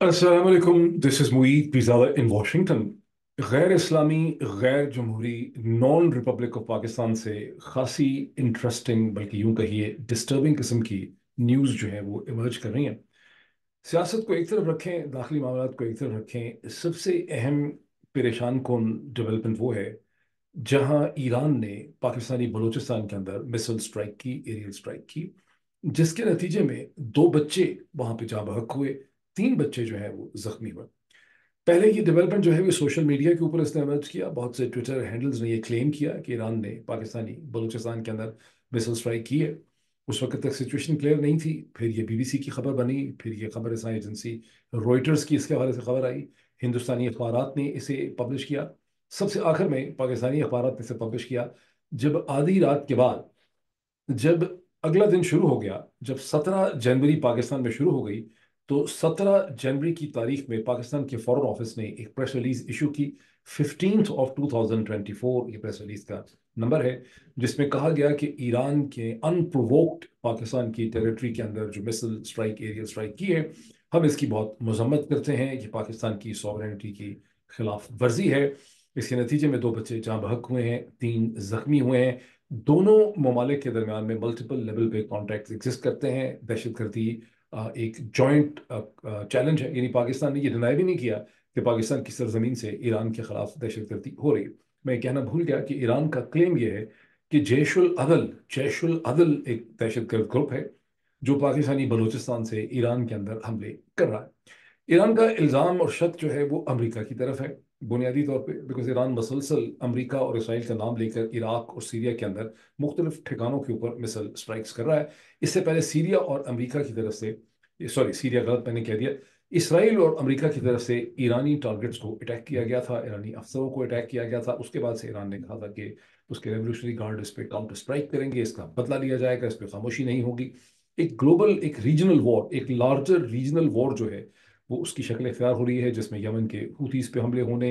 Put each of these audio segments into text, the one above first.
अस्सलाम वालेकुम, this is Moeed Pirzada in Washington. गैर इस्लामी, गैर जमहूरी, नॉन रिपब्लिक ऑफ पाकिस्तान से खासी इंटरेस्टिंग, बल्कि यूं कहिए डिस्टर्बिंग किस्म की न्यूज़ जो है वो इमर्ज कर रही हैं। सियासत को एक तरफ रखें, दाखिली मामलात को एक तरफ रखें, सबसे अहम परेशान कौन डेवलपमेंट वो है जहां ईरान ने पाकिस्तानी बलूचिस्तान के अंदर मिसाइल स्ट्राइक की, एरियल स्ट्राइक की, जिसके नतीजे में दो बच्चे वहां पे जाँ बहक हुए, तीन बच्चे जो है वो जख्मी हुए। पहले ये डेवलपमेंट जो है वो सोशल मीडिया के ऊपर इसने इमर्ज किया। बहुत से ट्विटर हैंडल्स ने ये क्लेम किया कि ईरान ने पाकिस्तानी बलूचिस्तान के अंदर मिसाइल स्ट्राइक की है। उस वक्त तक सिचुएशन क्लियर नहीं थी। फिर ये बीबीसी की खबर बनी, फिर ये खबर रसाई एजेंसी रॉयटर्स की इसके हवाले से खबर आई, हिंदुस्तानी अखबारात ने इसे पब्लिश किया, सबसे आखिर में पाकिस्तानी अखबारात ने इसे पब्लिश किया। जब आधी रात के बाद, जब अगला दिन शुरू हो गया, जब 17 जनवरी पाकिस्तान में शुरू हो गई, तो 17 जनवरी की तारीख में पाकिस्तान के फॉरेन ऑफिस ने एक प्रेस रिलीज इशू की। 15 ऑफ 2024 ये प्रेस रिलीज का नंबर है, जिसमें कहा गया कि ईरान के अनप्रोवोक्ड पाकिस्तान की टेरिटरी के अंदर जो मिसाइल स्ट्राइक, एरियल स्ट्राइक की है, हम इसकी बहुत मजम्मत करते हैं। ये पाकिस्तान की सॉवरेनिटी की खिलाफ वर्जी है। इसके नतीजे में दो बच्चे जहाँ बहक हुए हैं, तीन जख्मी हुए हैं। दोनों ममालिक के दरमियान में मल्टीपल लेवल पे कॉन्टैक्ट एग्जिस्ट करते हैं। दहशतगर्दी एक जॉइंट चैलेंज है, यानी पाकिस्तान ने ये डिनाई भी नहीं किया कि पाकिस्तान की सरजमीन से ईरान के खिलाफ दहशतगर्दी हो रही है। मैं कहना भूल गया कि ईरान का क्लेम ये है कि जैश उल अदल एक दहशतगर्द ग्रुप है जो पाकिस्तानी बलूचिस्तान से ईरान के अंदर हमले कर रहा है। ईरान का इल्ज़ाम और शक जो है वो अमेरिका की तरफ है, बुनियादी तौर पे बिकॉज ईरान मसलसल अमेरिका और इसराइल का नाम लेकर इराक और सीरिया के अंदर मुख्तलिफ ठिकानों के ऊपर मिसाइल स्ट्राइक्स कर रहा है। इससे पहले सीरिया और अमेरिका की तरफ से, सॉरी सीरिया गलत मैंने कह दिया, इसराइल और अमेरिका की तरफ से ईरानी टारगेट्स को अटैक किया गया था, ईरानी अफसरों को अटैक किया गया था। उसके बाद से ईरान ने कहा था कि उसके रेवोल्यूशनरी गार्ड इस पर काउंटर स्ट्राइक करेंगे, इसका बदला लिया जाएगा, इस पर खामोशी नहीं होगी। एक ग्लोबल, एक रीजनल वॉर, एक लार्जर रीजनल वॉर जो है वो उसकी शक्ल इख्तियार हो रही है, जिसमें यमन के हूथीज पे हमले होने,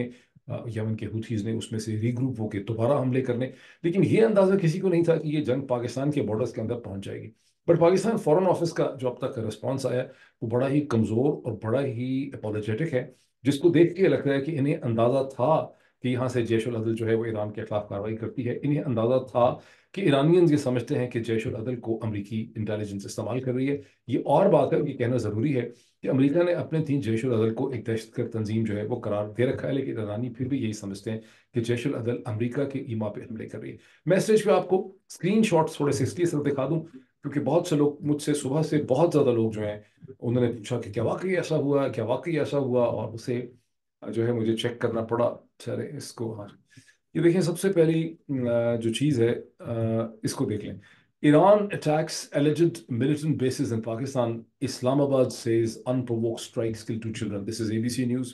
यमन के हूथीज ने उसमें से रीग्रुप होकर दोबारा हमले करने। लेकिन ये अंदाजा किसी को नहीं था कि ये जंग पाकिस्तान के बॉर्डर्स के अंदर पहुंच जाएगी। बट पाकिस्तान फॉरेन ऑफिस का जो अब तक रिस्पॉन्स आया वो बड़ा ही कमज़ोर और बड़ा ही अपोलोजेटिक है, जिसको देख के लगता है कि इन्हें अंदाज़ा था कि यहाँ से जैश उल अदल जो है वो ईरान के खिलाफ कार्रवाई करती है। इन्हें अंदाज़ा था कि ईरानियंस ये समझते हैं कि जैश उल अदल को अमरीकी इंटेलिजेंस इस्तेमाल कर रही है। ये और बात है, ये कहना ज़रूरी है कि अमेरिका ने अपने तीन जैश उल अदल को एक दहशतगर्द तंजीम जो है वो करार दे रखा है, लेकिन ईरानी फिर भी यही समझते हैं कि जैश उल अदल अमेरिका के ईमा पे हमले कर रही है। मैं स्टेज पे आपको स्क्रीन शॉट्स थोड़े से इसलिए सिर्फ दिखा दूं क्योंकि बहुत से लोग मुझसे, सुबह से बहुत ज़्यादा लोग जो हैं उन्होंने पूछा कि क्या वाकई ऐसा हुआ, क्या वाकई ऐसा हुआ, और उसे जो है मुझे चेक करना पड़ा। चले इसको, हाँ, ये देखें। सबसे पहली जो चीज़ है, इसको देख लें। Iran attacks alleged militant basis in Pakistan, Islamabad says unprovoked strikes kill 2 children. This is ABC news.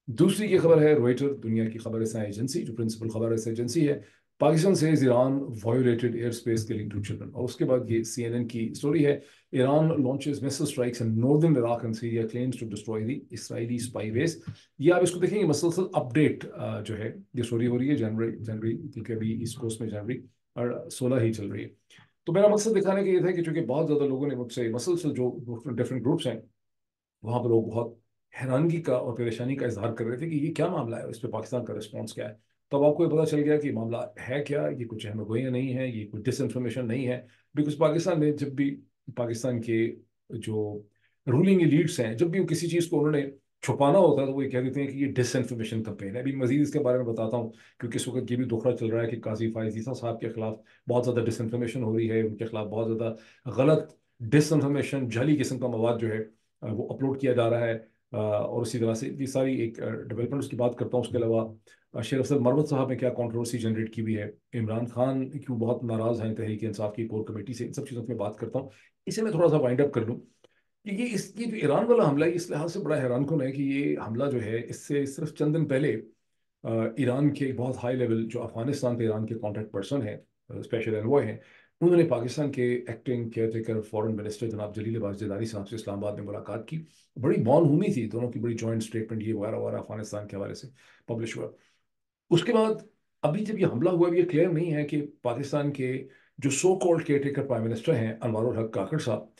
दूसरी की खबर है रॉयटर, दुनिया की खबर रसाई एजेंसी, जो प्रिंसिपल खबर रसाई एजेंसी है। Pakistan says Iran violated air space killing 2 children. और उसके बाद ये सीएनएन की स्टोरी है, Iran launches missile strikes in northern Iraq and Syria, claims to destroy the Israeli spy base. ये आप इसको देखेंगे, मसलसल अपडेट जो है ये स्टोरी हो रही है जनवरी जनवरी क्योंकि अभी ईस्ट कोस्ट में जनवरी और 16 ही चल रही है। तो मेरा मकसद दिखाने का ये था कि चूंकि बहुत ज़्यादा लोगों ने मुझसे मसलसल, जो डिफरेंट ग्रुप्स हैं वहाँ पर, लोग बहुत हैरानगी का और परेशानी का इजहार कर रहे थे कि ये क्या मामला है, इस पर पाकिस्तान का रिस्पॉन्स क्या है। तो अब आपको ये पता चल गया कि मामला है क्या, ये कुछ अहम गोइयाँ नहीं है, ये कोई डिसइंफॉर्मेशन नहीं है। बिकॉज पाकिस्तान ने जब भी, पाकिस्तान के जो रूलिंग एलीट्स हैं, जब भी किसी चीज़ को उन्होंने छुपाना होता है तो वो ये कह देते हैं कि ये डिसइंफॉर्मेशन कैंपेन है। अभी मजीद इसके बारे में बताता हूँ क्योंकि इस वक्त ये भी दुखड़ा चल रहा है कि काजी फायज ईसा साहब के खिलाफ बहुत ज़्यादा डिसइंफॉर्मेशन हो रही है, उनके खिलाफ बहुत ज़्यादा गलत डिसइंफॉर्मेशन, जाली किस्म का मवाद जो है वो अपलोड किया जा रहा है। और उसी तरह से ये सारी एक डेवलपमेंट्स की बात करता हूँ। उसके अलावा शेर अफसर मरवत साहब ने क्या कंट्रोवर्सी जनरेट की हुई है, इमरान खान क्यों बहुत नाराज हैं तहरीक इंसाफ की कोर कमेटी से, इन सब चीज़ों की मैं बात करता हूँ। इसे मैं थोड़ा सा वाइंड अप कर लूँ कि ये जो ईरान वाला हमला है, इस लिहाज से बड़ा हैरान कौन है कि ये हमला जो है, इससे सिर्फ चंद दिन पहले ईरान के एक बहुत हाई लेवल, जो अफगानिस्तान के ईरान के कॉन्टैक्ट पर्सन है, स्पेशल एनवॉय हैं, उन्होंने पाकिस्तान के acting care taker foreign minister जनाब जलील अब्बास जलानी साहब से इस्लामाबाद में मुलाकात की। बड़ी मौनहुमी थी, दोनों की बड़ी जॉइंट स्टेटमेंट ये वगैरह वगैरह अफगानिस्तान के हवाले से पब्लिश हुआ। उसके बाद अभी जब ये हमला हुआ, ये क्लियर नहीं है कि पाकिस्तान के जो so called care taker prime minister हैं अनवारुल हक काकड़ साहब,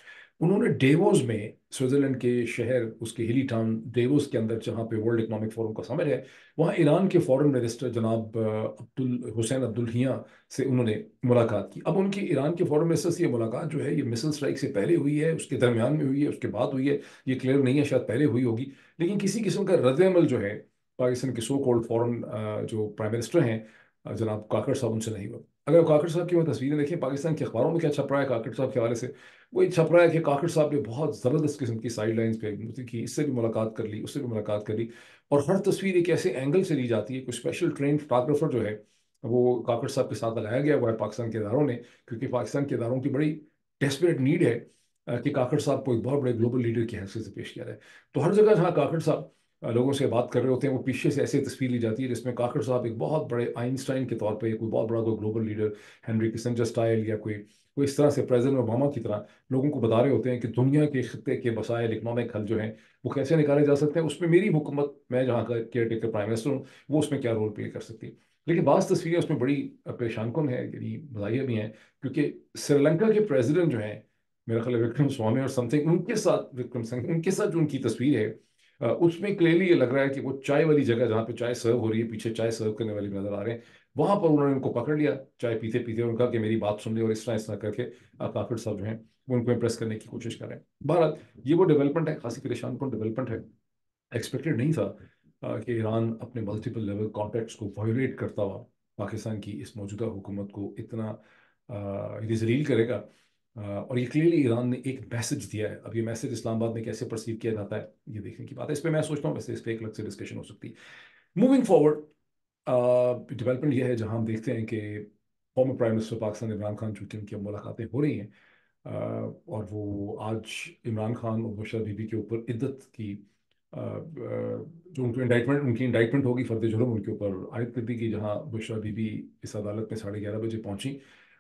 उन्होंने डेवोस में, स्विट्जरलैंड के शहर, उसके हिली टाउन डेवोस के अंदर जहाँ पे वर्ल्ड इकोनॉमिक फोरम का समिट है, वहाँ ईरान के फॉरेन मिनिस्टर जनाब अब्दुल हुसैन अब्दुल्हियां से उन्होंने मुलाकात की। अब उनकी ईरान के फॉरेन मिनिस्टर से ये मुलाकात जो है, ये मिसल स्ट्राइक से पहले हुई है, उसके दरमियान में हुई है, उसके बाद हुई है, ये क्लियर नहीं है, शायद पहले हुई होगी। लेकिन किसी किस्म का रद्द-ए-अमल जो है पाकिस्तान के सो कॉल्ड फॉरेन जो प्राइम मिनिस्टर हैं, जनाब काकड़ साहब, उनसे नहीं हुआ। अगर काकड़ साहब की वो तस्वीरें देखें, पाकिस्तान के अखबारों में क्या छप रहा है काकड़ साहब के हवाले से, वही छप रहा है कि काकड़ साहब ने बहुत ज़बरदस्त किस्म की साइड लाइन्स पे मुझसे की, इससे भी मुलाकात कर ली, उससे भी मुलाकात कर ली। और हर तस्वीर एक ऐसे एंगल से ली जाती है, कोई स्पेशल ट्रेन फोटोग्राफर जो है वो काकड़ साहब के साथ लगाया गया हुआ है पाकिस्तान के इदारों ने, क्योंकि पाकिस्तान के इदारों की बड़ी डेस्परेट नीड है कि काकड़ साहब को एक बहुत बड़े ग्लोबल लीडर की हैसियत से पेश किया जाए। तो हर जगह जहाँ काकड़ साहब लोगों से बात कर रहे होते हैं, वो पीछे से ऐसे तस्वीर ली जाती है जिसमें काकड़ साहब एक बहुत बड़े आइंस्टाइन के तौर पे, कोई बहुत बड़ा कोई global leader, Henry Kissinger style, या कोई कोई इस तरह से प्रेसिडेंट ओबामा की तरह लोगों को बता रहे होते हैं कि दुनिया के खत्ते के मसाइल, इकनॉमिक हल जो हैं वो कैसे निकाले जा सकते हैं, उसमें मेरी हुकूमत, मैं जहाँ का केयर टेकर प्राइम मिनिस्टर हूँ, वो उसमें क्या रोल प्ले कर सकती है। लेकिन बाज़ तस्वीरें उसमें बड़ी परेशान कुन है, यानी मज़ाहिया भी हैं, क्योंकि श्रीलंका के प्रेसिडेंट जो हैं, मेरा ख्याल है विक्रम स्वामी और समथिंग, उनके साथ, विक्रम सिंह, उनके साथ जो उनकी तस्वीर है, उसमें क्लियरली ये लग रहा है कि वो चाय वाली जगह जहाँ पे चाय सर्व हो रही है, पीछे चाय सर्व करने वाले भी नजर आ रहे हैं, वहां पर उन्होंने उनको पकड़ लिया चाय पीते पीते, उनका कि मेरी बात सुन ली, और इस तरह करके काकड़ साहब जो हैं वो उनको इम्प्रेस करने की कोशिश कर रहे हैं। बहरहाल ये वो डेवलपमेंट है, खासी परेशान कौन डेवलपमेंट है। एक्सपेक्टेड नहीं था कि ईरान अपने मल्टीपल लेवल कॉन्ट्रैक्ट्स को वायोलेट करता हुआ पाकिस्तान की इस मौजूदा हुकूमत को इतना ये जलील करेगा। और ये क्लियरली ईरान ने एक मैसेज दिया है। अब ये मैसेज इस्लामाबाद में कैसे परसीव किया जाता है, ये देखने की बात है। इस पर मैं सोचता हूँ वैसे इस पर एक अलग से डिस्कशन हो सकती है। मूविंग फॉरवर्ड, डेवलपमेंट ये है जहां हम देखते हैं कि former prime minister Pakistan Imran Khan, चूंकि उनकी अब मुलाकातें हो रही हैं, और वो आज इमरान खान और बुशरा बीबी के ऊपर इद्दत की जो उनकी इंडाइटमेंट होगी, फर्द जुर्म उनके ऊपर आयद कर दी गई, जहां बुशरा बीबी इस अदालत में 11:30 बजे पहुंची।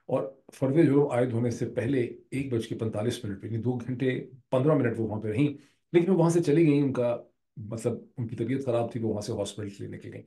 और फर्द जुर्म आयद होने से पहले 1:45 यानी 2 घंटे 15 मिनट वो वहाँ पे रहीं, लेकिन वो वहाँ से चली गई। उनका मतलब उनकी तबीयत खराब थी, वो वहाँ से हॉस्पिटल लेने के गई।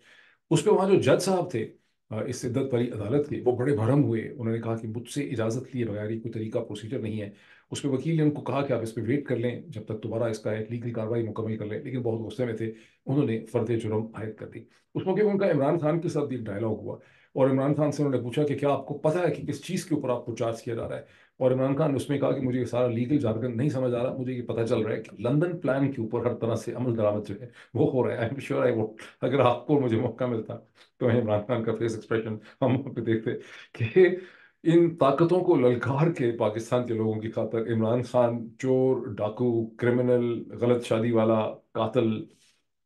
उस पे वहाँ जो जज साहब थे इस शिद्दत भरी अदालत के, वो बड़े भरम हुए। उन्होंने कहा कि मुझसे इजाज़त लिए बगैर ये कोई तरीका प्रोसीजर नहीं है। उस पे वकील ने उनको कहा कि आप इस पे वेट कर लें जब तक दोबारा इसका एक लीगल कार्रवाई मुकम्मल कर लें, लेकिन बहुत गुस्से में थे, उन्होंने फर्द जुर्म आयद कर दी। उस मौके पर उनका इमरान खान के साथ एक डायलॉग हुआ, और इमरान खान से उन्होंने पूछा कि क्या आपको पता है कि किस चीज़ के ऊपर आपको चार्ज किया जा रहा है। और इमरान खान ने उसमें कहा कि मुझे ये सारा लीगल जार्गन नहीं समझ आ रहा, मुझे ये पता चल रहा है कि लंदन प्लान के ऊपर हर तरह से अमल दरामद जो है वो हो रहा है। आई एम श्योर आई वो, अगर आपको मुझे मौका मिलता तो इमरान खान का फेस एक्सप्रेशन हम वहाँ पे देखते कि इन ताकतों को ललकार के पाकिस्तान के लोगों की खातर इमरान खान चोर, डाकू, क्रिमिनल, गलत शादी वाला, कातिल,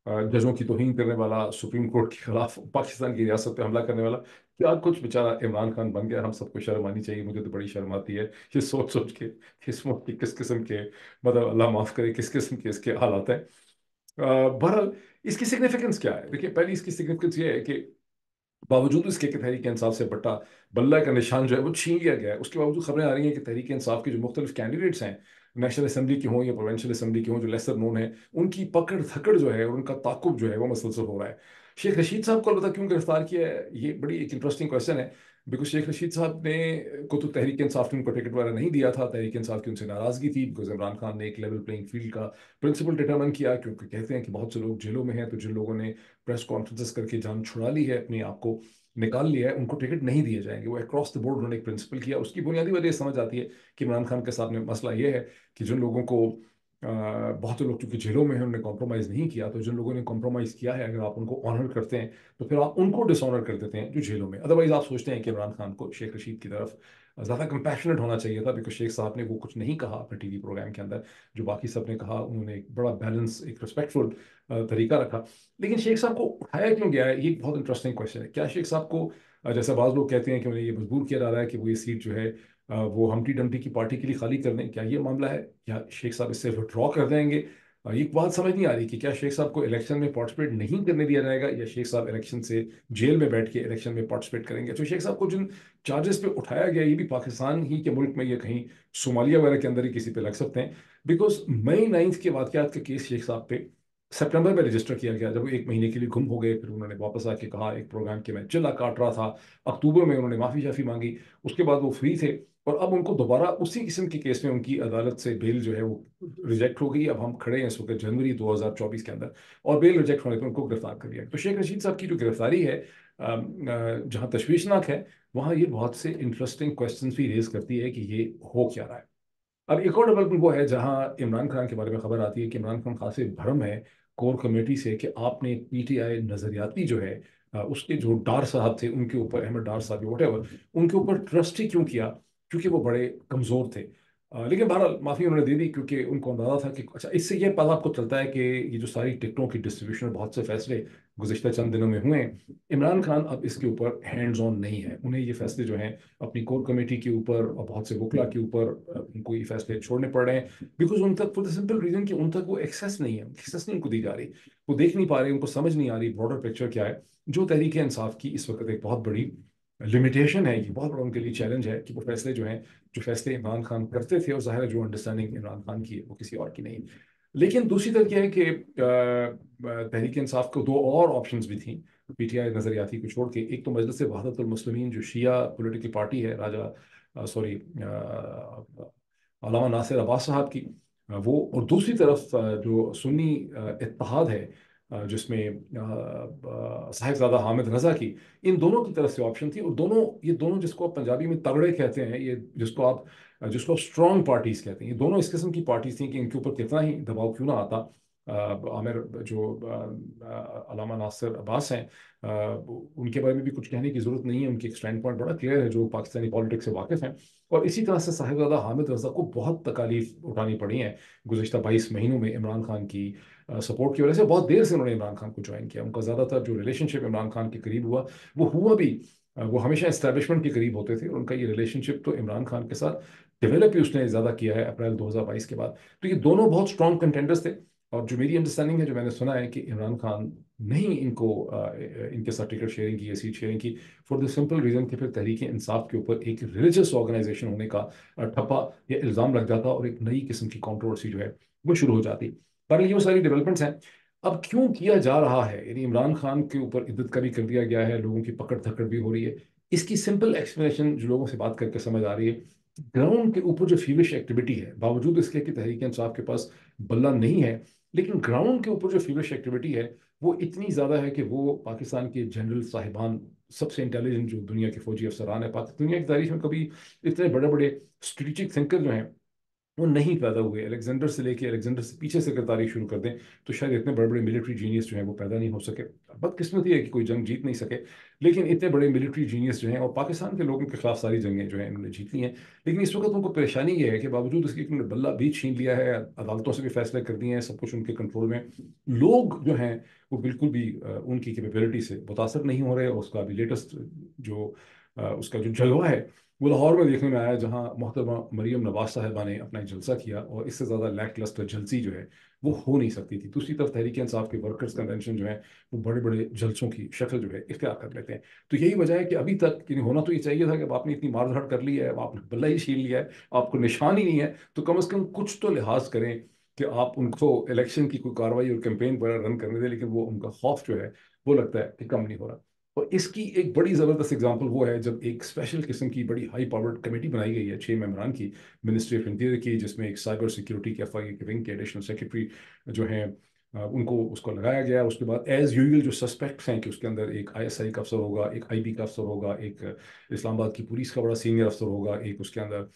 जजों की तौहीन करने वाला, सुप्रीम कोर्ट के खिलाफ पाकिस्तान की रियासत पे हमला करने वाला, क्या कुछ बेचारा इमरान खान बन गया। हम सबको शर्म आनी चाहिए, मुझे तो बड़ी शर्म आती है ये सोच सोच के इस मुल्क की किस किस्म के, मतलब अल्लाह माफ करे, किस किस्म के इसके हालात हैं। बहरहाल इसकी सिग्निफिकेंस क्या है? देखिए, पहली इसकी सिग्निफिकेंस ये है कि बावजूद इसके कि तहरीक इंसाफ से बट्टा, बल्ला का निशान जो है वो छीन लिया गया है, उसके बावजूद खबरें आ रही हैं कि तहरीक इंसाफ के जो मुख्तलिफ कैंडिडेट्स हैं, नेशनल असम्बली के हों या प्रोविंशियल असम्बली के हों, जो लेसर नोन है, उनकी पकड़ धकड़ जो है और उनका ताकुब जो है वो मसलसल हो रहा है। शेख रशीद साहब को अलबत्ता क्यों गिरफ्तार किया है, ये बड़ी एक इंटरेस्टिंग क्वेश्चन है। बिकॉज शेख रशीद साहब ने को तो तहरीक इंसाफ ने उनको टिकट वगैरह नहीं दिया था, तहरीक इंसाफ की उनसे नाराजगी थी, बिकॉज इमरान खान ने एक लेवल प्लेइंग फील्ड का प्रिंसिपल डिटरमन किया, क्योंकि कहते हैं कि बहुत से लोग जेलों में हैं, तो जिन लोगों ने प्रेस कॉन्फ्रेंसेस करके जान छुड़ा ली है, अपने आप को निकाल लिया है, उनको टिकट नहीं दिए जाएंगे। वो अक्रॉस द बोर्ड उन्होंने एक प्रिंसिपल किया। उसकी बुनियादी वजह समझ आती है कि इमरान खान के सामने मसला ये है कि जिन लोगों को बहुत से लोग चूंकि जेलों में हैं, उन्होंने कॉम्प्रोमाइज़ नहीं किया, तो जिन लोगों ने कॉम्प्रोमाइज़ किया है, अगर आप उनको ऑनर करते हैं तो फिर आप उनको डिसऑनर कर देते हैं जो जेलों में। अदरवाइज आप सोचते हैं कि इमरान खान को शेख रशीद की तरफ ज़्यादा कंपैशनेट होना चाहिए था, बिकॉज शेख साहब ने वो कुछ नहीं कहा अपने टीवी प्रोग्राम के अंदर जो बाकी सब ने कहा। उन्होंने एक बड़ा बैलेंस, एक रिस्पेक्टफुल तरीका रखा। लेकिन शेख साहब को उठाया क्यों गया है, ये एक बहुत इंटरेस्टिंग क्वेश्चन है। क्या शेख साहब को जैसा बाज़ लोग कहते हैं कि उन्हें ये मजबूर किया जा रहा है कि वो ये सीट जो है वो हम्टी डम्टी की पार्टी के लिए खाली कर दें, क्या ये मामला है, या शेख साहब इससे विड्रॉ कर देंगे? ये बात समझ नहीं आ रही कि क्या शेख साहब को इलेक्शन में पार्टिसिपेट नहीं करने दिया जाएगा, या शेख साहब इलेक्शन से जेल में बैठ के इलेक्शन में पार्टिसिपेट करेंगे। तो शेख साहब को जिन चार्जेस पे उठाया गया, ये भी पाकिस्तान ही के मुल्क में या कहीं सोमालिया वगैरह के अंदर ही किसी पे लग सकते हैं। बिकॉज मई 9 के वाकयात का केस शेख साहब पे सितंबर में रजिस्टर किया गया, जब वो 1 महीने के लिए गुम हो गए। फिर उन्होंने वापस आके कहा एक प्रोग्राम के मैं चिल्ला काट रहा था। अक्टूबर में उन्होंने माफ़ी शाफी मांगी, उसके बाद वो फ्री थे। और अब उनको दोबारा उसी किस्म के केस में उनकी अदालत से बेल जो है वो रिजेक्ट हो गई। अब हम खड़े हैं इस वक्त जनवरी 2024 के अंदर, और बेल रिजेक्ट होने पर उनको गिरफ्तार कर लिया। तो शेख रशीद साहब की जो गिरफ्तारी है जहाँ तशवीशनाक है, वहाँ ये बहुत से इंटरेस्टिंग क्वेश्चंस भी रेज करती है कि ये हो क्या रहा है। अब एक और डेवलपमेंट वो है जहाँ इमरान खान के बारे में खबर आती है कि इमरान खान खासे भरम है कोर कमेटी से कि आपने पीटीआई नजरियाती जो है उसके जो डार साहब थे उनके ऊपर, अहमद डार साहब वटेवर, उनके ऊपर ट्रस्ट ही क्यों किया, क्योंकि वो बड़े कमज़ोर थे। लेकिन बहरहाल माफ़ी उन्होंने दे दी, क्योंकि उनको अंदाजा था कि अच्छा, इससे ये पता आपको चलता है कि ये जो सारी टिकटों की डिस्ट्रीब्यूशन, बहुत से फैसले गुज़श्ता चंद दिनों में हुए हैं, इमरान खान अब इसके ऊपर हैंड्स ऑन नहीं है। उन्हें ये फैसले जो हैं अपनी कोर कमेटी के ऊपर और बहुत से वकला के ऊपर उनको ये फैसले छोड़ने पड़ रहे हैं, बिकॉज उन तक, फॉर द सिंपल रीजन कि उन तक वो एक्सेस नहीं है, एक्सेस नहीं उनको दी जा रही, वो देख नहीं पा रहे, उनको समझ नहीं आ रही ब्रॉडर पिक्चर क्या है। जो तहरीक इंसाफ की इस वक्त एक बहुत बड़ी लिमिटेशन है, ये बहुत बड़ा उनके लिए चैलेंज है कि वो फैसले जो हैं, जो फैसले इमरान खान करते थे, और ज़ाहिर है जो अंडरस्टैंडिंग इमरान खान की है वो किसी और की नहीं। लेकिन दूसरी तरफ यह है कि तहरीक इंसाफ को दो और ऑप्शंस भी थी पीटीआई नजरियाती को छोड़ के। एक तो मजलिस वहदतुल मुस्लिमीन जो शिया पॉलिटिकल पार्टी है, राजा सॉरी अल्लामा नासिर अब्बास साहब की, वो, और दूसरी तरफ जो सुन्नी इत्तेहाद है जिसमें साहिबजादा हामिद रजा की, इन दोनों की तरफ से ऑप्शन थी। और दोनों, ये दोनों जिसको आप पंजाबी में तगड़े कहते हैं, ये जिसको आप स्ट्रॉन्ग पार्टीज कहते हैं, ये दोनों इस किस्म की पार्टीज थी कि इनके ऊपर कितना ही दबाव क्यों ना आता, आमिर जो अल्लामा नासिर अब्बास हैं, उनके बारे में भी कुछ कहने की जरूरत नहीं है, उनकी एक स्टैंड पॉइंट बड़ा क्लियर है, जो पाकिस्तानी पॉलिटिक्स से वाकिफ हैं। और इसी तरह से साहिबजादा हामिद रजा को बहुत तकालीफ उठानी पड़ी हैं गुज़श्ता 22 महीनों में इमरान खान की सपोर्ट की वजह से। बहुत देर से उन्होंने इमरान खान को ज्वाइन किया, उनका ज़्यादातर जो रिलेशनशिप इमरान खान के करीब हुआ, वो हुआ भी, वो हमेशा इस्टेब्लिशमेंट के करीब होते थे, और उनका ये रिलेशनशिप तो इमरान खान के साथ डेवलप ही उसने ज़्यादा किया है अप्रैल 2022 के बाद। तो ये दोनों बहुत स्ट्रॉन्ग कंटेंडर्स थे। और जो मेरी अंडरस्टैंडिंग है, जो मैंने सुना है, कि इमरान खान नहीं इनको इनके साथ टिकट शेयरिंग की या सीट शेयरिंग की, फॉर द सिंपल रीज़न कि फिर तहरीक इंसाफ के ऊपर एक रिलीजियस ऑर्गेनाइजेशन होने का ठप्पा या इल्ज़ाम लग जाता, और एक नई किस्म की कंट्रोवर्सी जो है वो शुरू हो जाती। पर ये वो सारी डेवलपमेंट्स हैं। अब क्यों किया जा रहा है, यानी इमरान खान के ऊपर इद्दत का भी कर दिया गया है, लोगों की पकड़ धकड़ भी हो रही है, इसकी सिंपल एक्सप्लेनेशन जो लोगों से बात करके समझ आ रही है, ग्राउंड के ऊपर जो फीविश एक्टिविटी है, बावजूद इसके कि तहरीक इंसाफ के पास बल्ला नहीं है, लेकिन ग्राउंड के ऊपर जो फीविश एक्टिविटी है वो इतनी ज़्यादा है कि वो पाकिस्तान के जनरल साहिबान, सबसे इंटेलिजेंट जो दुनिया के फौजी अफसरान है, दुनिया की तारीख में कभी इतने बड़े बड़े स्ट्रेटेजिक थिंकर जो हैं वो नहीं पैदा हुए। अलेक्जेंडर से लेके, अलेक्जेंडर से पीछे से अगर तारीख शुरू कर दें तो शायद इतने बड़े बड़े मिलिट्री जीनियस जो हैं वो पैदा नहीं हो सके। बदकिस्मती है कि कोई जंग जीत नहीं सके, लेकिन इतने बड़े मिलिट्री जीनियस जो हैं, और पाकिस्तान के लोगों के खिलाफ सारी जंगें जो हैं इन्होंने जीत ली हैं। लेकिन इस वक्त उनको परेशानी ये है कि बावजूद इसके कि उन्होंने बल्ला भी छीन लिया है, अदालतों से भी फैसले कर दिए हैं, सब कुछ उनके कंट्रोल में, लोग जो हैं वो बिल्कुल भी उनकी कैपेबिलिटी से मुतासर नहीं हो रहे। और उसका अभी लेटेस्ट जो उसका जो जलवा है वो लाहौर में देखने में आया, जहां मोहतरमा मरियम नवाज साहिबा ने अपना एक जलसा किया, और इससे ज़्यादा लैक लस्टर जलसी जो है वो हो नहीं सकती थी। दूसरी तरफ तहरीक इंसाफ के वर्कर्स कन्वेंशन जो है वो बड़े बड़े जलसों की शक्ल जो है इख्तियार कर लेते हैं। तो यही वजह है कि अभी तक होना तो ये चाहिए था कि अब आपने इतनी मार धाड़ कर ली है, अब आपने बल्ला ही छीन लिया है, आपको निशान ही नहीं है, तो कम से कम कुछ तो लिहाज करें कि आप उनको इलेक्शन की कोई कार्रवाई और कैंपेन वगैरह रन करने दें। लेकिन वो उनका खौफ जो है वो लगता है कि कम नहीं हो रहा। और इसकी एक बड़ी ज़बरदस्त एग्जांपल वो है जब एक स्पेशल किस्म की बड़ी हाई पावर्ड कमेटी बनाई गई है 6 मेंबरान की, मिनिस्ट्री ऑफ इंटीरियर की, जिसमें एक साइबर सिक्योरिटी के एफआईए के विंग के एडिशनल सेक्रेटरी जो हैं उनको उसको लगाया गया। उसके बाद एज यूजुअल जो सस्पेक्ट्स हैं कि उसके अंदर एक आईएसआई का अफसर होगा, एक आईबी का अफसर होगा, एक इस्लामाबाद की पुलिस का बड़ा सीनियर अफसर होगा, एक उसके अंदर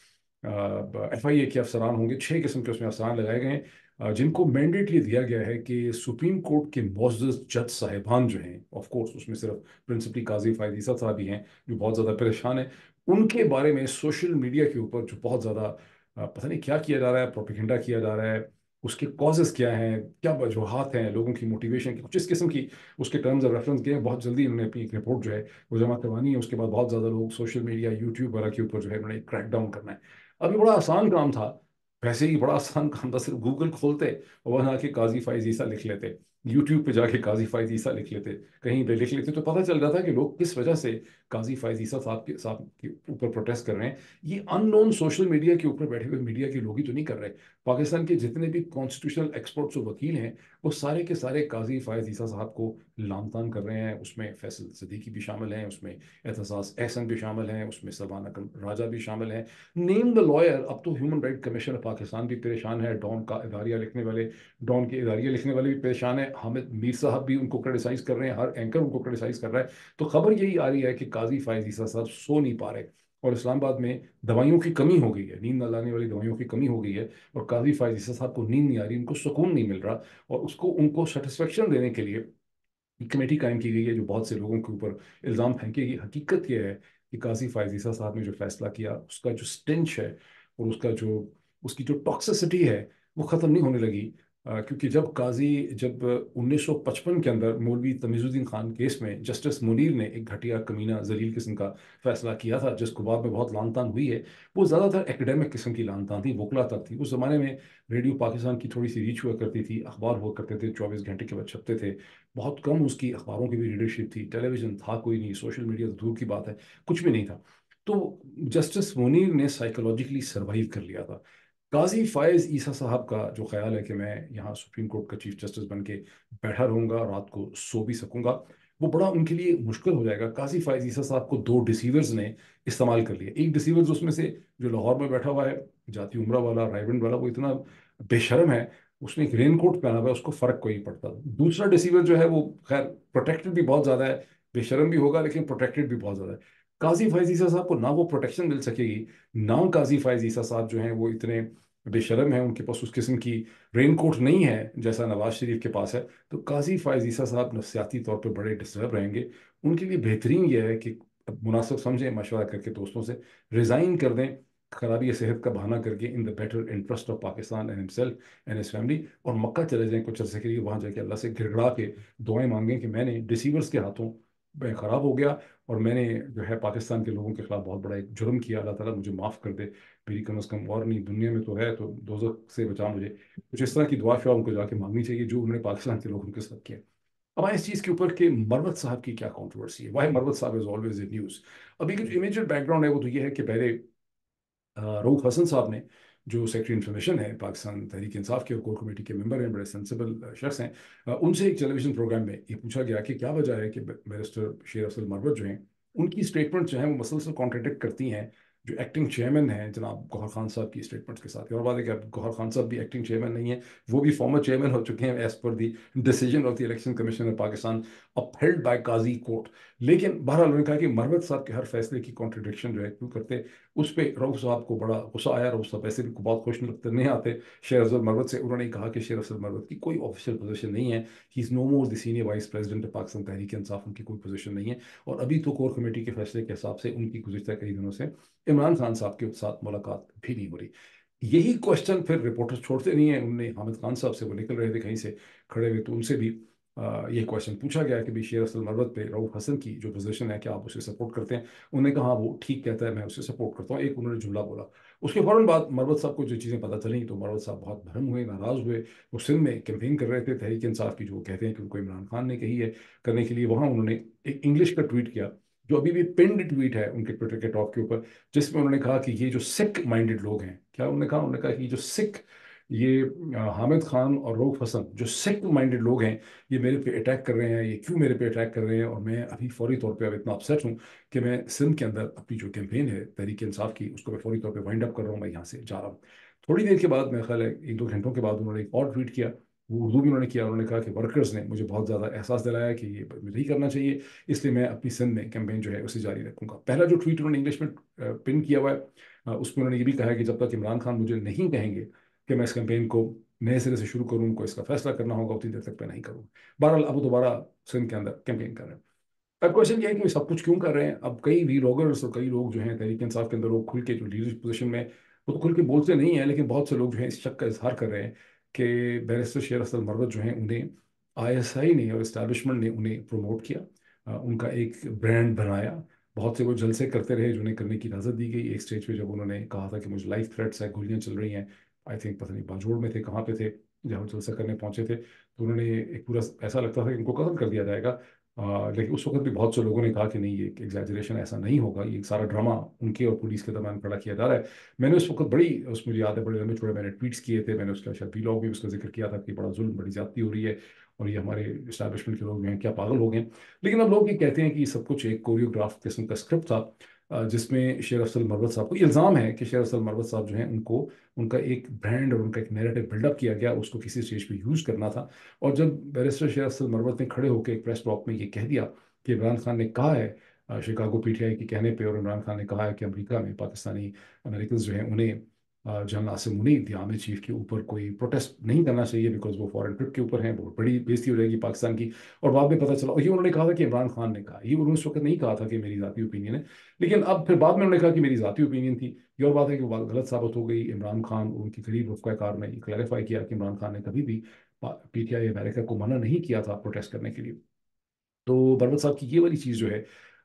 एफआईए के अफसरान होंगे। 6 किस्म के उसमें अफसरान लगाए गए हैं जिनको मैंडेट ये दिया गया है कि सुप्रीम कोर्ट के मोअज़्ज़ज़ जज साहिबान जो हैं, ऑफ कोर्स उसमें सिर्फ प्रिंसिपली काजी फायद ईसा साहब ही हैं जो बहुत ज़्यादा परेशान है, उनके बारे में सोशल मीडिया के ऊपर जो बहुत ज़्यादा पता नहीं क्या किया जा रहा है, प्रोपेगेंडा किया जा रहा है, उसके कॉजेज़ क्या हैं, क्या वजूहात हैं, लोगों की मोटिवेशन की, कुछ इस किस्म की उसके टर्म्स ऑफ रेफरेंस के हैं। बहुत जल्दी उन्होंने अपनी एक रिपोर्ट जो है वो जमा करवानी है। उसके बाद बहुत ज़्यादा लोग सोशल मीडिया, यूट्यूब वगैरह के ऊपर जो है उन्होंने क्रैक डाउन करना है। अभी बड़ा आसान काम था, वैसे ही बड़ा आसान काम था, सिर्फ गूगल खोलते और वहाँ आके काजी फाइज ईसा लिख लेते, यूट्यूब पे जाके काजी फायज ईसा लिख लेते, कहीं पे लिख लेते, तो पता चल रहा था कि लोग किस वजह से काजी फायज ईसा साहब के ऊपर प्रोटेस्ट कर रहे हैं। ये अननोन सोशल मीडिया के ऊपर बैठे हुए मीडिया के लोग ही तो नहीं कर रहे। पाकिस्तान के जितने भी कॉन्स्टिट्यूशनल एक्सपर्ट्स और वकील हैं, वो सारे के सारे काजी फायज ईसा साहब को लामतान कर रहे हैं। उसमें फैसल सिद्दीकी भी शामिल हैं, उसमें एतजाज एहसन भी शामिल हैं, उसमें सबाना राजा भी शामिल हैं। Name the lawyer. अब तो human right commission of Pakistan भी परेशान है, डॉन का इदारिया लिखने वाले, डॉन के इदारिया लिखने वाले भी परेशान है, हामिद मीर साहब भी उनको क्रिटिसाइज कर रहे हैं, हर एंकर उनको क्रिटिसाइज कर रहा है। तो खबर यही आ रही है कि काजी फायज ईसा साहब सो नहीं पा रहे, और इस्लामाबाद में दवाइयों की कमी हो गई है, नींद न लाने वाली दवाइयों की कमी हो गई है, और काजी फायज ईसा साहब को नींद नहीं आ रही, उनको सुकून नहीं मिल रहा। और उसको उनको सेटिस्फेक्शन देने के लिए कमेटी कायम की गई है, जो बहुत से लोगों के ऊपर इल्ज़ाम फेंकेगी। हकीकत यह है कि काजी फायज ईसा साहब ने जो फैसला किया, उसका जो स्टेंच है और उसकी जो टॉक्सिसिटी है, वो ख़त्म नहीं होने लगी। क्योंकि जब 1955 के अंदर मौलवी तमीज़ुद्दीन खान केस में जस्टिस मुनीर ने एक घटिया कमीना जलील किस्म का फैसला किया था, जिसको बाद में बहुत लानतान हुई है, वो ज़्यादातर एकेडमिक किस्म की लानतान थी, वकला तक थी। उस ज़माने में रेडियो पाकिस्तान की थोड़ी सी रीच हुआ करती थी, अखबार हुआ करते थे, 24 घंटे के बाद छपते थे, बहुत कम उसकी अखबारों की भी रीडरशिप थी, टेलीविज़न था कोई नहीं, सोशल मीडिया तो दूर की बात है, कुछ भी नहीं था। तो जस्टिस मुनीर ने साइकोलॉजिकली सर्वाइव कर लिया था। काजी फायज ईसा साहब का जो ख्याल है कि मैं यहाँ सुप्रीम कोर्ट का चीफ जस्टिस बन के बैठा रहूंगा, रात को सो भी सकूंगा, वो बड़ा उनके लिए मुश्किल हो जाएगा। काजी फायज ईसा साहब को दो डिसीवर्स ने इस्तेमाल कर लिया। एक डिसीवर्स उसमें से जो लाहौर में बैठा हुआ है, जाती उमरा वाला, रायबंड वाला, वो इतना बेशर्म है, उसने एक रेनकोट पहना हुआ है, उसको फर्क कोई नहीं पड़ता। दूसरा डिसीवर जो है वो खैर प्रोटेक्टेड भी बहुत ज्यादा है, बेशर्म भी होगा लेकिन प्रोटेक्टेड भी बहुत ज्यादा है। काजी फायज ईसा साहब को ना वो प्रोटेक्शन मिल सकेगी, ना काजी फायज ईसा साहब जो हैं वो इतने बेशर्म हैं, उनके पास उस किस्म की रेनकोट नहीं है जैसा नवाज शरीफ के पास है। तो काजी फायज ईसा साहब नफसियाती तौर पर बड़े डिस्टर्ब रहेंगे। उनके लिए बेहतरीन यह है कि मुनासिब समझें, मशवरा करके दोस्तों से रिजाइन कर दें, खराबी सेहत का बहाना करके, in the better interest of Pakistan and himself and his family, और मक्का चले जाएं कुछ अर्से के लिए, वहाँ जाके अल्लाह से गिड़गड़ा के दुआएं मांगें कि मैंने डिसीवर्स के हाथों मैं ख़राब हो गया, और मैंने जो है पाकिस्तान के लोगों के खिलाफ बहुत बड़ा एक जुर्म किया, अल्लाह ताला मुझे माफ़ कर दे, मेरी कम अज़ कम और नहीं दुनिया में तो है तो दोज़ख से बचा मुझे। कुछ इस तरह की दुआ शुआ उनको जाके मांगनी चाहिए, जो उन्होंने पाकिस्तान के लोगों के साथ किया। अब आए इस चीज़ के ऊपर कि मरवत साहब की क्या कंट्रोवर्सी है, वाई मरवत साहब इज ऑलवेज इन न्यूज़। अभी की जो इमीडिएट बैकग्राउंड है वो तो ये है कि पहले रऊफ हसन साहब ने, जो सेक्रेटरी इन्फॉर्मेशन है पाकिस्तान तहरीक इंसाफ के और कोर कमेटी के मेंबर हैं, बड़े सेंसिबल शख्स हैं, उनसे एक टेलीविजन प्रोग्राम में ये पूछा गया कि क्या वजह है कि बैरिस्टर शेर अफजल मरवत जो हैं, उनकी स्टेटमेंट जो हैं वो मसलसल कॉन्ट्रडिक्ट करती हैं जो एक्टिंग चेयरमैन हैं जनाब गौहर खान साहब की स्टेटमेंट्स के साथ। और बात है कि अब गौहर खान साहब भी एक्टिंग चेयरमैन नहीं है, वो भी फॉर्मर चेयरमैन हो चुके हैं as per the decision of the election commission of Pakistan, upheld by Qazi court. लेकिन बहरहाल उन्होंने कहा कि मरवत साहब के हर फैसले की कॉन्ट्रडिक्शन जो है क्यों करते, उस पर रऊफ साहब को बड़ा गुस्सा आया। रऊफ साहब वैसे भी बहुत खुश नहीं आते शेर अफजल मरवत से। उन्होंने कहा कि शेर अफजल मरवत की कोई ऑफिशियल पोजीशन नहीं है, he is no more the senior vice president of Pakistan Tehreek Insaf, उनकी कोई पोजीशन नहीं है। और अभी तो कोर कमेटी के फैसले के हिसाब से उनकी गुज़िश्ता कई दिनों से इमरान खान साहब के साथ मुलाकात भी नहीं हो रही। यही क्वेश्चन फिर रिपोर्टर्स छोड़ते नहीं है, उनने हामिद खान साहब से, वो निकल रहे थे कहीं से खड़े हुए, तो उनसे भी ये क्वेश्चन पूछा गया कि भाई शेर अफजल मरवत पे रऊफ हसन की जो पोजीशन है, क्या आप उसे सपोर्ट करते हैं? उन्होंने कहा हाँ वो ठीक कहता है, मैं उसे सपोर्ट करता हूँ। एक उन्होंने जुमला बोला। उसके फौरन बाद मरवत साहब को जो चीज़ें पता चली तो मरवत साहब बहुत भरम हुए, नाराज़ हुए। वो सिंध में कैंपेन कर रहे थे तहरीक इंसाफ की, जो कहते हैं कि उनको इमरान खान ने कही है करने के लिए, वहाँ उन्होंने एक इंग्लिश का ट्वीट किया, जो अभी भी पिंड ट्वीट है उनके ट्विटर के टॉप के ऊपर, जिसमें उन्होंने कहा कि ये जो सिख माइंडेड लोग हैं, क्या उन्होंने कहा कि जो सिख, ये हामिद खान और रऊफ हसन जो सिख माइंडेड लोग हैं, ये मेरे पे अटैक कर रहे हैं, ये क्यों मेरे पे अटैक कर रहे हैं, और मैं अभी फौरी तौर पे अब इतना अपसेट हूँ कि मैं सिंध के अंदर अपनी जो कैंपेन है तहरीक इंसाफ की, उसको मैं फौरी तौर पे वाइंड अप कर रहा हूँ, मैं यहाँ से जा रहा हूँ। थोड़ी देर के बाद, मेरे ख्याल है 1-2 घंटों के बाद, उन्होंने एक और ट्वीट किया, वो उर्दू में उन्होंने किया। उन्होंने कहा कि वर्कर्स ने मुझे बहुत ज़्यादा एहसास दिलाया कि ये मुझे नहीं करना चाहिए, इसलिए मैं अपनी सिंध में कैंपेन जो है उसे जारी रखूंगा। पहला जो ट्वीट उन्होंने इंग्लिश में पिन किया हुआ है, उसमें उन्होंने ये भी कहा है कि जब तक इमरान खान मुझे नहीं कहेंगे कि मैं इस कैंपेन को नए सिरे से शुरू करूँ, उनको इसका फैसला करना होगा, उतनी देर तक मैं नहीं करूँगा। बहरहाल अब वो दोबारा सिंध के अंदर कैंपेन कर रहे हैं। अब क्वेश्चन ये है कि सब कुछ क्यों कर रहे हैं? अब कई वीलॉगर्स और कई लोग जो हैं तहरीक इंसाफ के अंदर, लोग खुल के जो लीडरशिप पोजीशन में, वो तो खुल के बोलते नहीं है, लेकिन बहुत से लोग जो हैं इस शक का इजहार कर रहे हैं कि बैरिस्टर शेर अफजल मरवत जो हैं, उन्हें आईएसआई ने और इस्टेब्लिशमेंट ने उन्हें प्रमोट किया, उनका एक ब्रांड बनाया। बहुत से वो जलसे करते रहे, जिन्हें करने की इजाज़त दी गई। एक स्टेज पे जब उन्होंने कहा था कि मुझे लाइफ थ्रेट्स है, गोलियां चल रही हैं, आई थिंक पता नहीं बाजोड़ में थे, कहाँ पे थे, जब हम जलसा करने पहुंचे थे तो उन्होंने एक पूरा, ऐसा लगता था कि इनको कत्ल कर दिया जाएगा। लेकिन उस वक्त भी बहुत से लोगों ने कहा कि नहीं, ये एग्जैजरेशन, ऐसा नहीं होगा, ये सारा ड्रामा उनके और पुलिस के दरमियान खड़ा किया जा रहा है। मैंने उस वक्त बड़ी, उस मुझे याद है, बड़े लंबे चौड़े मैंने ट्वीट्स किए थे, मैंने उसका शायद वीलॉग भी उसका जिक्र किया था कि बड़ा जुल्म, बड़ी ज्यादती हो रही है और ये हमारे इस्टेब्लिशमेंट के लोग जो हैं क्या पागल हो गए। लेकिन अब लोग ये कहते हैं कि ये सब कुछ एक कोरियोग्राफ किस्म का स्क्रिप्ट था, जिसमें शेर अफजल मरवत साहब को इल्ज़ाम है कि शेर अफजल मरवत साहब जो हैं उनको, उनका एक ब्रांड और उनका एक नैरेटिव बिल्डअप किया गया, उसको किसी स्टेज पे यूज़ करना था। और जब बैरिस्टर शेर अफजल मरवत ने खड़े होकर एक प्रेस ब्लॉक में ये कह दिया कि इमरान खान ने कहा है, शिकागो पीटीआई के कहने पे, और इमरान खान ने कहा है कि अमेरिका में पाकिस्तानी अमेरिकन जो हैं उन्हें general Asim Munir, the army chief के ऊपर कोई प्रोटेस्ट नहीं करना चाहिए बिकॉज वो फॉरेन ट्रिप के ऊपर हैं, बहुत बड़ी बेइज्जती हो जाएगी पाकिस्तान की। और बाद में पता चला, और ये उन्होंने कहा था कि इमरान खान ने कहा, ये उन्होंने उस वक्त नहीं कहा था कि मेरी जाती ओपिनियन है। लेकिन अब फिर बाद में उन्होंने कहा कि मेरी जाती ओपिनियन थी। ये और बात है कि वो बात गलत साबित हो गई। इमरान खान और उनकी करीब रफ़ाकार ने क्लैरिफाई किया कि इमरान खान ने कभी भी पीटीआई अमेरिका को मना नहीं किया था प्रोटेस्ट करने के लिए। तो बरवत साहब की ये वाली चीज़ जो है,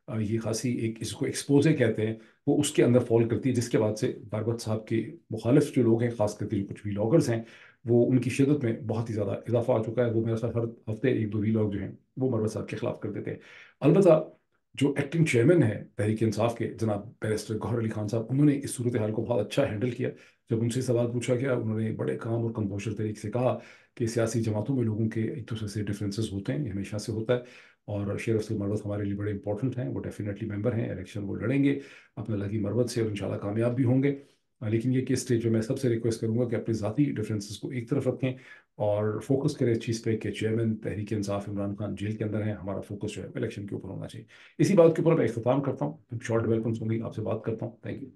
ये खासी एक, इसको एक्सपोजे कहते हैं, वो उसके अंदर फॉल करती है, जिसके बाद से बरवत साहब के मुखालिफ जो लोग हैं, खास करके जो कुछ वीलॉगर्स हैं, वो उनकी शिदत में बहुत ही ज़्यादा इजाफा आ चुका है। वो मेरे साथ हर हफ्ते एक दो वीलॉग जो हैं वो बरवत साहब के खिलाफ कर देते हैं। अलबत्ता जो एक्टिंग चेयरमैन है तहरीक इंसाफ के, जनाब बैरिस्टर गौहर अली खान साहब, उन्होंने इस सूरत हाल को बहुत अच्छा हैंडल किया। जब उनसे सवाल पूछा गया, उन्होंने बड़े काम और कंपोजर तरीके से कहा कि सियासी जमातों में लोगों के एक दूसरे से डिफरेंसेस होते हैं, ये हमेशा से होता है, और शेर अफजल मरवत हमारे लिए बड़े इंपॉर्टेंट हैं, वो डेफिनेटली मेंबर हैं, इलेक्शन वो लड़ेंगे अपने लगी मरवत से और इंशाल्लाह कामयाब भी होंगे। लेकिन ये केस स्टेज पे मैं सबसे रिक्वेस्ट करूंगा कि अपने ज़ाती डिफरेंसेस को एक तरफ रखें और फोकस करें इस चीज़ पे कि चेयरमैन तहरीक इंसाफ इमरान खान जेल के अंदर है, हमारा फोकस जो है इलेक्शन के ऊपर होना चाहिए। इसी बात के ऊपर मैं इख्तिताम करता हूँ, शॉर्ट डेवलपमेंट्स होंगी, आपसे बात करता हूँ। Thank you.